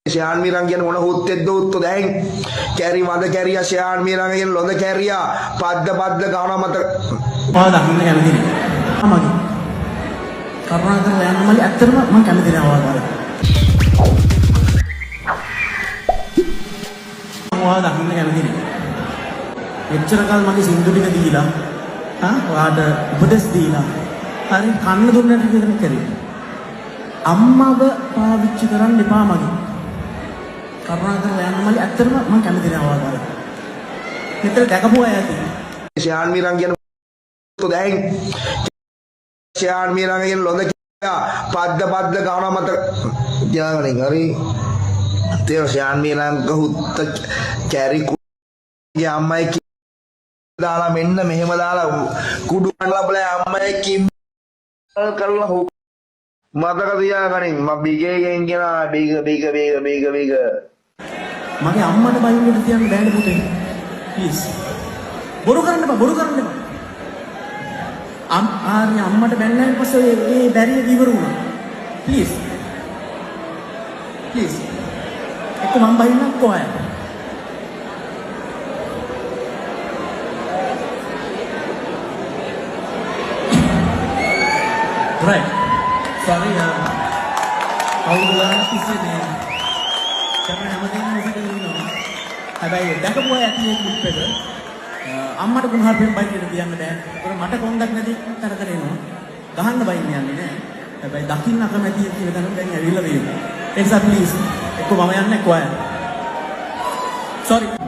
Sian mirang කියන මොන හුත්තෙද්ද උත්තු දැන් කැරි වද කැරියා සියාන් mirang කියන ලොඳ කැරියා පද්ද ගානවා මත පාද අහන්න කැමති නෑ මගේ කරුණාකරලා යන්න මල්ලි ඇත්තටම මම කැමති නෑ ඔයාලා පාද අහන්න කැමති නෑ එච්චර කල් මගේ සින්දු ටික දීලා ඔයාට උපදෙස් දීලා හරි කන්න දුන්නට විතර කරේ අම්මව පාවිච්චි කරන්න එපා මගේ කරුණාකරලා යන්න මල්ලි ඇත්තටම මම කැමති නෑ ඔයාලා මෙතන දැකපු අය ඇති සියාන් mirang කියන උත්තු දැන් සියාන් mirang කියන ලොඳ කැරියා පද්ද ගානවා මත යාගණින් හරි තේ සියාන් mirang ගහුත්ත කැරි කුගේ අම්මයි දාලා මෙන්න මෙහෙම දාලා කුඩු කඩලා බලයි අම්මයි කිම් කරලා හො මතක තියාගනින් මම බිගේගෙන් කියනවා බිග මගේ අම්මට බයින්නට තියන්න බෑනේ පුතේ ප්ලීස් බොරු කරන්න එපා ආරි අම්මට බැන්නයින් පස්සේ ඒ බැරිය ඉවර වුණා ප්ලීස් එක්ක මම බයින්නක් කොහේ right sorry how you learn to say that කරන හැමදේම විදිහට ඉන්නවා හැබැයි දැකපු අය ඇති මේ ක්ලිප් එක අම්මට කුණහරුපෙන් බයින්නට තියන්න බෑ ඒකට මට කොන්දක් නැති තරකට එනවා ගහන්න බයින්න යන්නේ නෑ හැබැයි දකින්න අකමැති කියන තැන දැන් ඇවිල්ලා තියෙනවා ඒ නිසා ප්ලීස් එක්ක මම යන්නේ කොහේ sorry